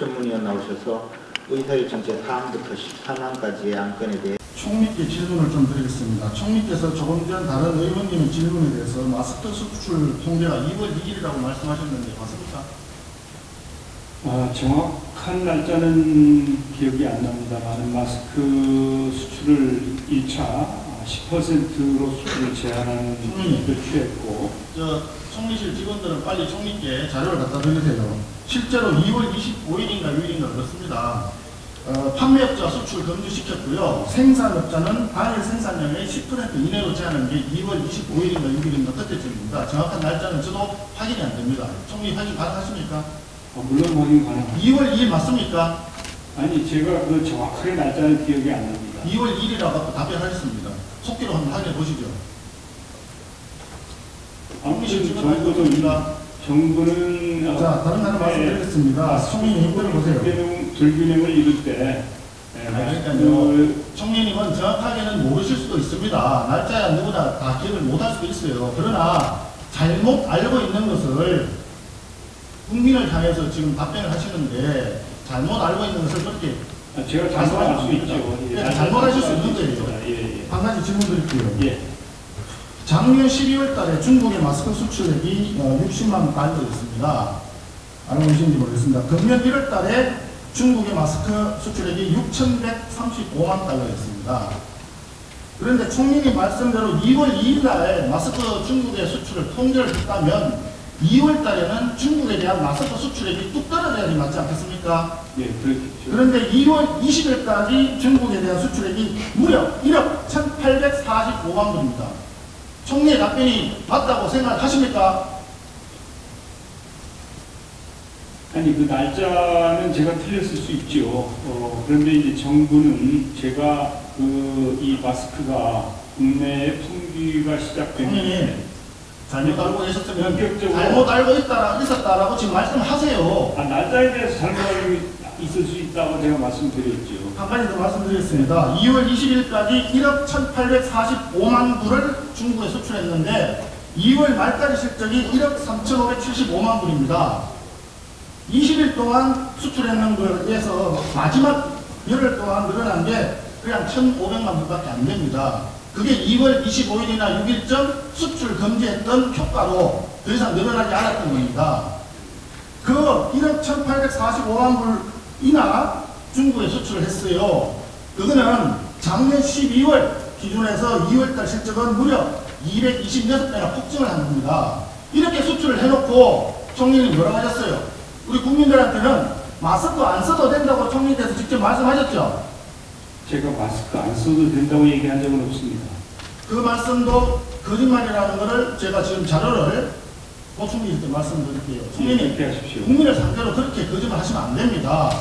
전문위원 나오셔서 의사일 전체 사항부터 14항까지의 안건에 대해 총리께 질문을 좀 드리겠습니다. 총리께서 조금 전 다른 의원님의 질문에 대해서 마스크 수출 통계가 2월 2일이라고 말씀하셨는데 맞습니까? 정확한 날짜는 기억이 안 납니다만 마스크 수출을 1차 10%로 수출을 제한하는 일을 취했고 총리실 직원들은 빨리 총리께 자료를 갖다 드리세요. 실제로 2월 25일인가 6일인가 그렇습니다. 판매업자 수출 금지시켰고요. 생산업자는 당일 생산량의 10% 이내로 제한한 게 2월 25일인가 6일인가 그때쯤입니다. 정확한 날짜는 저도 확인이 안 됩니다. 총리 확인 가능하십니까? 물론 확인 가능합니다. 2월 2일 맞습니까? 아니 제가 그 정확하게 날짜는 기억이 안 납니다. 2월 1일이라고 답변하셨습니다. 속기로 한번 확인해 보시죠. 아무튼 정부는 자, 다른 하나 말씀드리겠습니다. 총리님 들어보세요. 불균형을 이룰 때 그러니까요. 총리님은 정확하게는 모르실 수도 있습니다. 날짜야 누구나 다 기억을 못할 수도 있어요. 그러나 잘못 알고 있는 것을 국민을 향해서 지금 답변을 하시는데 잘못 알고 있는 것을 그렇게 제가 잘못할 수 있죠. 잘못하실 수 있는 거예요. 예. 한 가지 질문 드릴게요. 예. 작년 12월 달에 중국의 마스크 수출액이 60만 달러였습니다. 알고 계신지 모르겠습니다. 금년 1월 달에 중국의 마스크 수출액이 6,135만 달러였습니다. 그런데 총리님 말씀대로 2월 2일 날 마스크 중국의 수출을 통계를 했다면 2월 달에는 중국에 대한 마스크 수출액이 뚝 떨어져야지 맞지 않겠습니까? 예, 그렇겠죠. 그런데 2월 20일까지 중국에 대한 수출액이 무려 1억 1,845만 불입니다. 총리의 답변이 맞다고 생각하십니까? 아니 그 날짜는 제가 틀렸을 수 있죠. 그런데 이제 정부는 제가 이 마스크가 국내에 품귀가 시작되면 잘못 알고 계셨으면 본격적으로 잘못 알고 있었다라고 지금 말씀하세요. 날짜에 대해서 잘못 알고 있을 수 있다고 제가 말씀드렸죠. 한 가지 더 말씀드리겠습니다. 2월 20일까지 1억 1,845만 불을 중국에 수출했는데 2월 말까지 실적이 1억 3,575만 불입니다. 20일 동안 수출했는 거에서 마지막 열흘 동안 늘어난 게 그냥 1,500만 불밖에 안 됩니다. 그게 2월 25일이나 6일쯤 수출 금지했던 효과로 더 이상 늘어나지 않았던 겁니다. 그 1억 1,845만 불이나 중국에 수출을 했어요. 그거는 작년 12월 기준에서 2월달 실적은 무려 226배나 폭증을 한 겁니다. 이렇게 수출을 해놓고 총리님 뭐라고 하셨어요? 우리 국민들한테는 마스크 안 써도 된다고 총리께서 직접 말씀하셨죠? 제가 마스크 안 써도 된다고 얘기한 적은 없습니다. 그 말씀도 거짓말이라는 것을 제가 지금 자료를 보충해 때 말씀드릴게요. 총리님, 국민을 상대로 그렇게 거짓말 하시면 안 됩니다.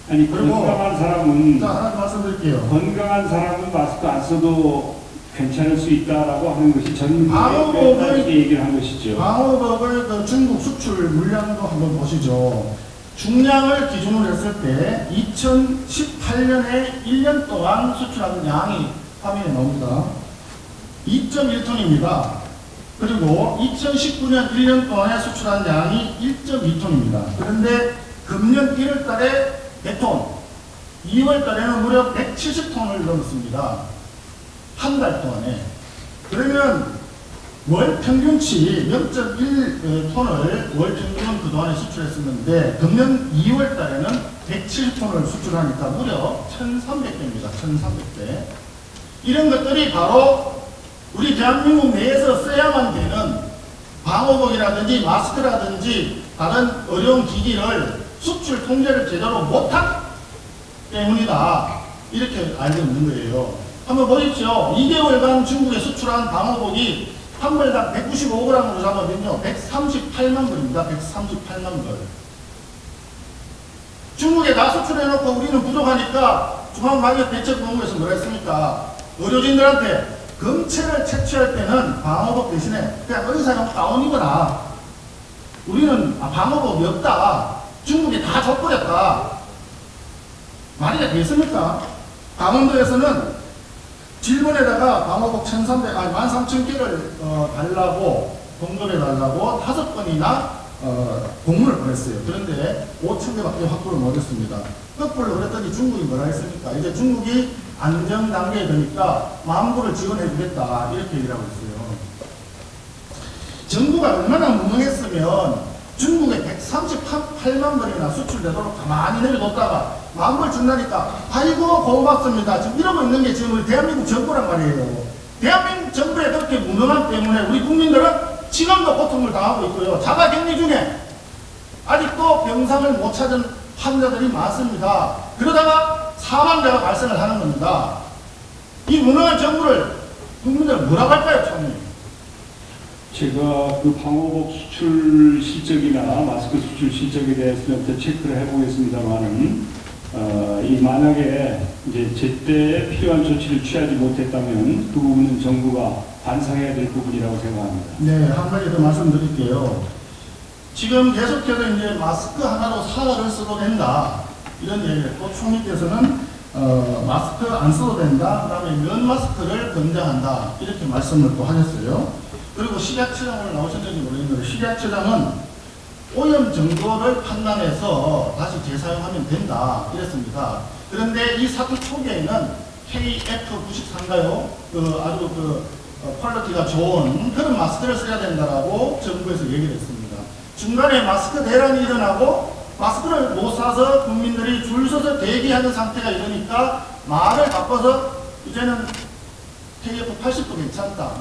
아니 건강한 사람은 하나 말씀드릴게요. 건강한 사람은 마스크 안 써도 괜찮을 수 있다라고 하는 것이 방호복을 얘기를 한 것이죠. 방호복을 그 중국 수출 물량도 한번 보시죠. 중량을 기준으로 했을 때 2018년에 1년 동안 수출한 양이 화면에 나옵니다. 2.1톤입니다. 그리고 2019년 1년 동안에 수출한 양이 1.2톤입니다. 그런데 금년 1월 달에 100톤, 2월 달에는 무려 170톤을 넘었습니다. 한 달 동안에. 그러면 월 평균치 0.1톤을 월 평균 그동안에 수출했었는데 금년 2월 달에는 170톤을 수출하니까 무려 1,300배입니다. 1,300배. 이런 것들이 바로 우리 대한민국 내에서 써야만 되는 방호복이라든지 마스크라든지 다른 어려운 기기를 수출 통제를 제대로 못한 때문이다. 이렇게 알고 있는 거예요. 한번 보십시오. 2개월간 중국에 수출한 방호복이 한 벌당 195g으로 잡으면요 138만 불입니다. 138만 불. 중국에 다 수출해놓고 우리는 부족하니까 중앙방역대책본부에서 뭐라 했습니까? 의료진들한테 검체를 채취할 때는 방호복 대신에 그냥 의사용 가운이거나 우리는 방호복이 없다. 중국에 다 줘버렸다. 말이 되겠습니까? 강원도에서는 질본에다가 방호복 13,000개를 달라고 공급해 달라고 5번이나 공문을 보냈어요. 그런데 5,000개밖에 확보를 못했습니다. 거꾸로 그랬더니 중국이 뭐라 했습니까? 이제 중국이 안정 단계에 되니까 10,000부를 지원해주겠다 이렇게 얘기를 하고 있어요. 정부가 얼마나 무능했으면 중국에 138만 벌이나 수출되도록 가만히 내려뒀다가 10,000불 준다니까 아이고 고맙습니다. 지금 이러고 있는 게 지금 우리 대한민국 정부란 말이에요. 대한민국 정부에 그렇게 무능함 때문에 우리 국민들은 지금도 고통을 당하고 있고요. 자가격리 중에 아직도 병상을 못 찾은 환자들이 많습니다. 그러다가 사망자가 발생을 하는 겁니다. 이 무능한 정부를 국민들 뭐라고 할까요, 총리? 제가 그 방호복 수출 실적이나 마스크 수출 실적에 대해서는 더 체크를 해보겠습니다만은 이 만약에 이제 제때 필요한 조치를 취하지 못했다면 그 부분은 정부가 반성해야 될 부분이라고 생각합니다. 네, 한 가지 더 말씀드릴게요. 지금 계속해서 이제 마스크 하나로 사활을 써도 된다 이런 얘기를 했고 총리께서는 마스크 안 써도 된다. 그다음에 면 마스크를 권장한다 이렇게 말씀을 또 하셨어요. 그리고 식약처장 오늘 나오셨는지 모르겠는데 식약처장은 오염 정도를 판단해서 다시 재사용하면 된다 이랬습니다. 그런데 이 사태 초기에는 KF93인가요? 아주 퀄리티가 좋은 그런 마스크를 써야 된다라고 정부에서 얘기를 했습니다. 중간에 마스크 대란이 일어나고 마스크를 못 사서 국민들이 줄 서서 대기하는 상태가 이러니까 말을 바꿔서 이제는 KF80도 괜찮다,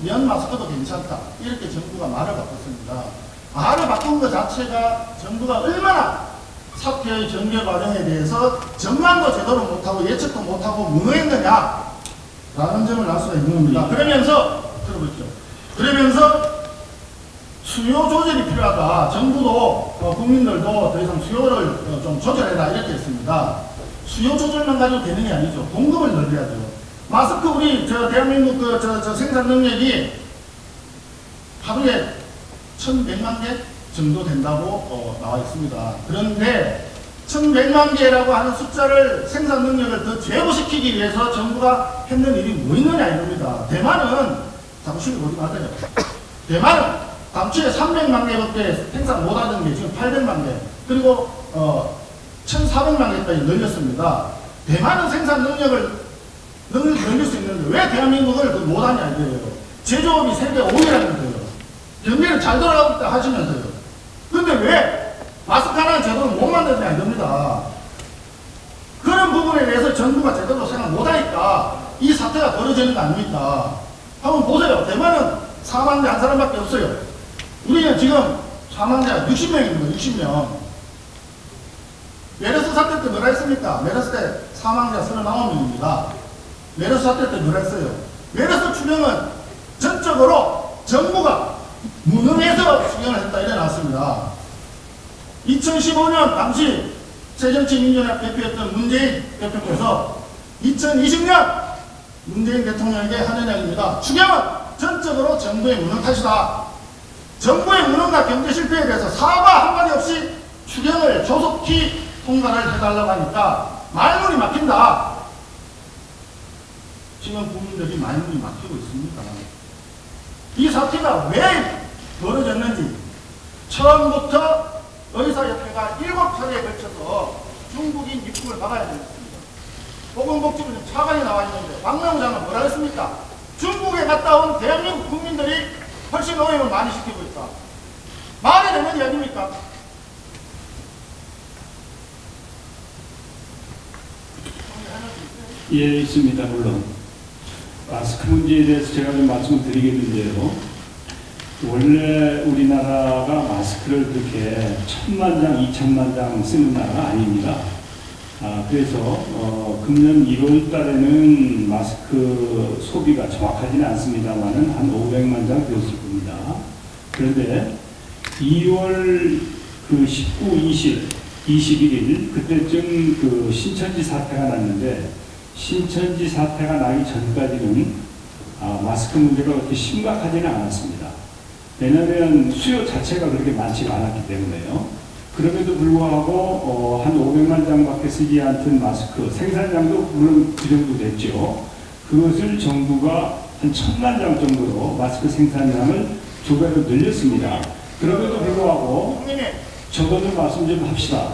면 마스크도 괜찮다 이렇게 정부가 말을 바꿨습니다. 말을 바꾼 것 자체가 정부가 얼마나 사태의 전개 과정에 대해서 전망도 제대로 못하고 예측도 못하고 무능했느냐 라는 점을 알 수가 있는 겁니다. 그러면서 수요 조절이 필요하다. 정부도 국민들도 더 이상 수요를 좀 조절해라 이렇게 했습니다. 수요 조절만 가지고 되는 게 아니죠. 공급을 늘려야죠. 마스크 우리 대한민국 생산 능력이 하루에 1,100만 개 정도 된다고 나와 있습니다. 그런데 1,100만 개라고 하는 숫자를 생산 능력을 더 제고시키기 위해서 정부가 했는 일이 뭐 있느냐 이겁니다. 대만은 잠시 어디 맞아요. 대만은 당초에 300만 개밖에 생산 못하던 게 지금 800만 개 그리고 1,400만 개까지 늘렸습니다. 대만은 생산 능력을 늘릴 수 있는데 왜 대한민국을 못하냐 이거예요. 제조업이 세계 5위라면서요. 경기는 잘 돌아가고 있다 하시면서요. 근데 왜 마스크 하나는 제대로 못 만드냐 이겁니다. 그런 부분에 대해서 정부가 제대로 생각 못하니까 이 사태가 벌어지는 거 아닙니까? 한번 보세요. 대만은 사망자 한 사람밖에 없어요. 우리는 지금 사망자 60명입니다. 60명. 메르스 사태 때 뭐라 했습니까? 메르스 때 사망자 39명입니다. 메르스 사태 때 뭐라 했어요? 메르스 추정은 전적으로 정부가 무능해서 추정을 했다 이래 나왔습니다. 2015년 당시 새정치민주연합 대표였던 문재인 대표께서 2020년 문재인 대통령에게 하는 이야기입니다. 추경은 전적으로 정부의 무능 탓이다. 정부의 무능과 경제 실패에 대해서 사과 한마디 없이 추경을 조속히 통과를 해달라고 하니까 말문이 막힌다. 지금 국민들이 말문이 막히고 있습니다. 이 사태가 왜 벌어졌는지 처음부터 의사협회가 7차례에 걸쳐서 중국인 입국을 막아야 되겠습니다. 보건복지부는 차관이 나와 있는데 박명우 장관 뭐라 했습니까? 중국에 갔다 온 대한민국 국민들이 훨씬 오염을 많이 시키고 있다. 말이 되는 이야기입니까? 예, 있습니다. 물론 마스크 문제에 대해서 제가 좀 말씀을 드리겠는데요. 원래 우리나라가 마스크를 그렇게 1,000만 장, 2,000만 장 쓰는 나라가 아닙니다. 그래서 금년 1월 달에는 마스크 소비가 정확하지는 않습니다만은 한 500만 장 되었을 겁니다. 그런데 2월 그 19, 20, 21일 그때쯤 그 신천지 사태가 났는데 신천지 사태가 나기 전까지는 마스크 문제가 그렇게 심각하지는 않았습니다. 왜냐하면 수요 자체가 그렇게 많지가 않았기 때문에요. 그럼에도 불구하고 한 500만 장밖에 쓰지 않던 마스크 생산량도 물론 그 정도 됐죠. 그것을 정부가 한 1,000만 장 정도로 마스크 생산량을 2배로 늘렸습니다. 그럼에도 불구하고 형님이 저도 좀 말씀 좀 합시다.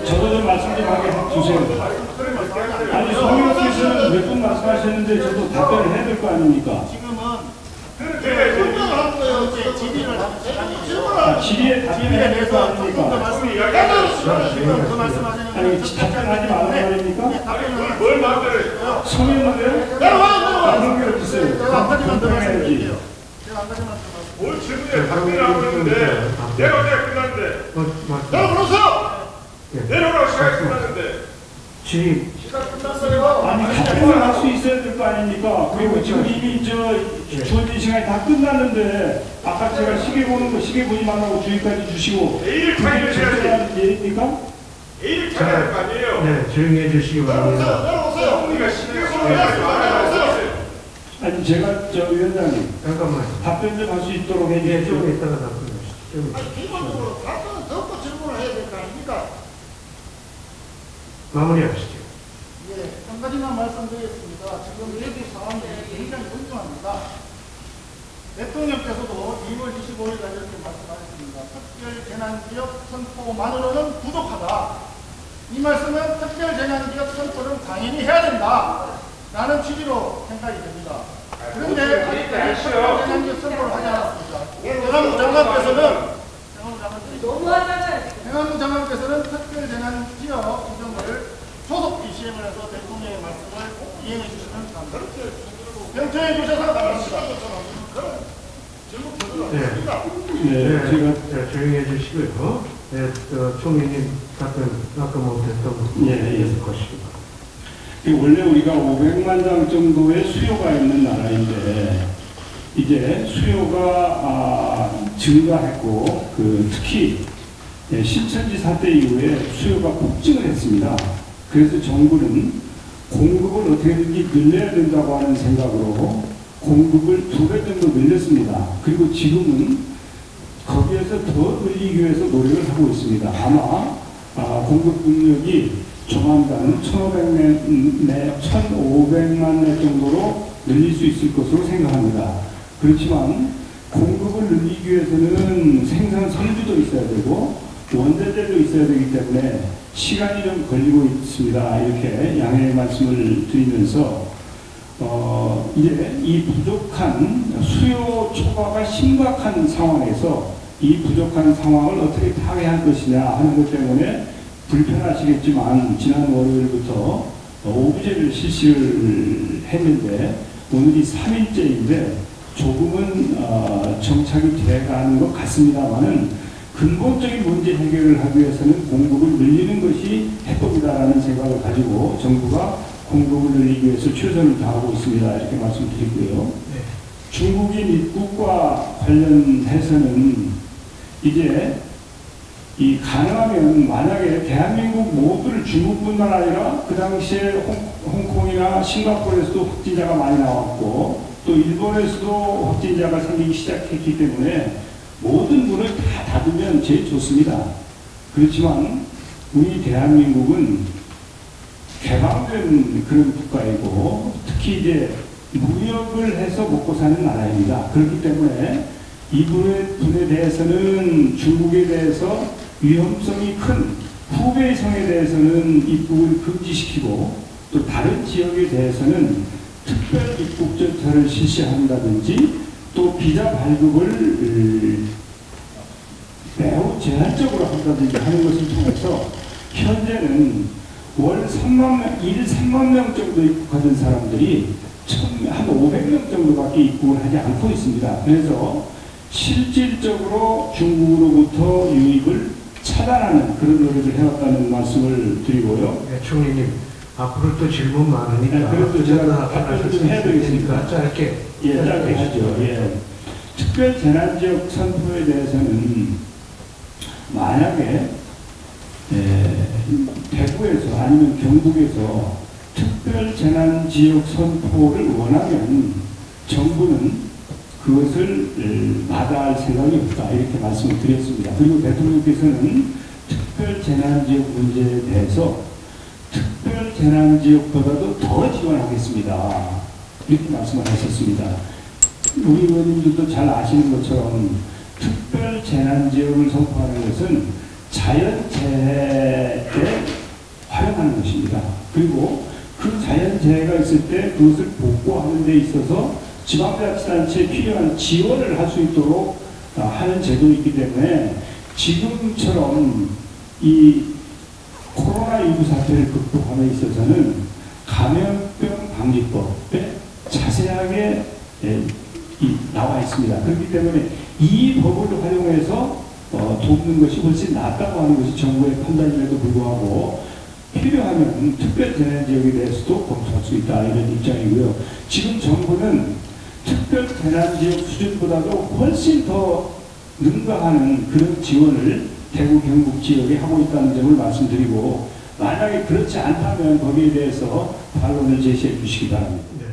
저도 좀 말씀 좀 하게 해주세요. 아니, 성의원께서는 몇 분 말씀하셨는데 저도 답변을 해야 될 거 아닙니까? 지금은 설명을 한 거예요. 이제 질의를 하는 시간이에요. 질의에 답변해야 될 거 조금 더 아닙니까? 말씀을 지금 그 말씀하시는 아니, 답변하지 말란 말입니까? 답변을 뭘 마음대로 해? 성의원은 그런 게 어딨어요? 제가 한 가지만 더 답변해야지. 말씀드릴게요. 제가 한 가지만 더 말씀. 뭘 질문해? 답변을 하고 있는데 내가 어제 끝났는데 내가 불렀어! 내려오라고 시간이 끝났는데 질의 시간 끝났어요. 아니, 답변을 할 수 있어야 될 거 아닙니까? 그리고 지금 이미 주어진 시간이 다 끝났는데 아까 제가 시계 보는 거 시계 보지 말라고 주의까지 주시고 내일 그게 타결해야지. 적절한 예입니까? 내일 타결할 거 아니에요? 네, 조용히 해주시기 바랍니다. 내려오세요. 우리가 시계 보는 거 아니에요? 아니, 제가 위원장님 잠깐만요. 답변 좀 할 수 있도록 예, 해주세요. 좀 이따가 답변하시죠. 좀 이따가. 기본적으로 답변은 듣고 질문을 해야 될 거 아닙니까? 마무리하시죠. 예, 한 가지만 말씀드리겠습니다. 지금 여기 상황이 굉장히 엄중합니다. 대통령께서도 2월 25일까지 이렇게 말씀하셨습니다. 특별재난지역 선포만으로는 부족하다. 이 말씀은 특별재난지역 선포를 당연히 해야 된다. 라는 취지로 생각이 됩니다. 그런데 아직까지 특별재난지역 선포를 하지 않았습니다. 행안부 장관께서는 행안부 장관께서는 특별재난지역 지정을 조속히 시행을 해서 대통령의 말씀을 이행해 주시면 감사합니다. 경청해 주셔서 감사합니다. 네, 제가 자, 조용히 해주시고요. 네, 총리님 답변 아까 못했던 예. 것이기 바랍니다. 원래 우리가 500만 장 정도의 수요가 있는 나라인데 이제 수요가 증가했고 특히 신천지 사태 이후에 수요가 폭증을 했습니다. 그래서 정부는 공급을 어떻게든지 늘려야 된다고 하는 생각으로 공급을 2배 정도 늘렸습니다. 그리고 지금은 거기에서 더 늘리기 위해서 노력을 하고 있습니다. 아마 공급 능력이 조만간 1,500만 내 정도로 늘릴 수 있을 것으로 생각합니다. 그렇지만 공급을 늘리기 위해서는 생산 설비도 있어야 되고 원자재도 있어야 되기 때문에 시간이 좀 걸리고 있습니다. 이렇게 양해의 말씀을 드리면서 이제 이 부족한 수요 초과가 심각한 상황에서 이 부족한 상황을 어떻게 타개할 것이냐 하는 것 때문에 불편하시겠지만 지난 월요일부터 오브제를 실시를 했는데 오늘이 3일째인데 조금은 정착이 돼가는 것 같습니다만은 근본적인 문제 해결을 하기 위해서는 공급을 늘리는 것이 해법이다라는 생각을 가지고 정부가 공급을 늘리기 위해서 최선을 다하고 있습니다. 이렇게 말씀드리고요. 네. 중국인 입국과 관련해서는 이제 가능하면 만약에 대한민국 모두를 중국뿐만 아니라 그 당시에 홍콩이나 싱가포르에서도 확진자가 많이 나왔고 또 일본에서도 확진자가 생기기 시작했기 때문에 모든 문을 다 닫으면 제일 좋습니다. 그렇지만 우리 대한민국은 개방된 그런 국가이고 특히 이제 무역을 해서 먹고 사는 나라입니다. 그렇기 때문에 이 분에 대해서는 중국에 대해서 위험성이 큰 후베이 성에 대해서는 입국을 금지시키고 또 다른 지역에 대해서는 특별 입국 절차를 실시한다든지 또 비자 발급을 매우 제한적으로 한다든지 하는 것을 통해서 현재는 월 3만 명 정도 입국하던 사람들이 한 500명 정도밖에 입국을 하지 않고 있습니다. 그래서 실질적으로 중국으로부터 유입을 차단하는 그런 노력을 해왔다는 말씀을 드리고요. 네, 총리님 앞으로 또 질문 많으니까. 네, 그래도 제가 답변을 좀 해야 되겠으니까 짧게. 짧게 하죠. 예. 특별 재난지역 선포에 대해서는 만약에 대구에서 아니면 경북에서 특별 재난지역 선포를 원하면 정부는 그것을 마다할 생각이 없다 이렇게 말씀을 드렸습니다. 그리고 대통령께서는 특별 재난지역 문제에 대해서 특별 재난지역보다도 더 지원하겠습니다. 이렇게 말씀을 하셨습니다. 우리 의원님들도 잘 아시는 것처럼 특별 재난지역을 선포하는 것은 자연재해에 활용하는 것입니다. 그리고 그 자연재해가 있을 때 그것을 복구하는 데 있어서 지방자치단체에 필요한 지원을 할 수 있도록 하는 제도이기 때문에 지금처럼 이 코로나19 사태를 극복함에 있어서는 감염병 방지법에 자세하게 나와 있습니다. 그렇기 때문에 이 법을 활용해서 돕는 것이 훨씬 낫다고 하는 것이 정부의 판단임에도 불구하고 필요하면 특별재난지역에 대해서도 검토할 수 있다 이런 입장이고요. 지금 정부는 특별재난지역 수준보다도 훨씬 더 능가하는 그런 지원을 대구 경북 지역에 하고 있다는 점을 말씀드리고 만약에 그렇지 않다면 거기에 대해서 반론을 제시해 주시기 바랍니다. 네.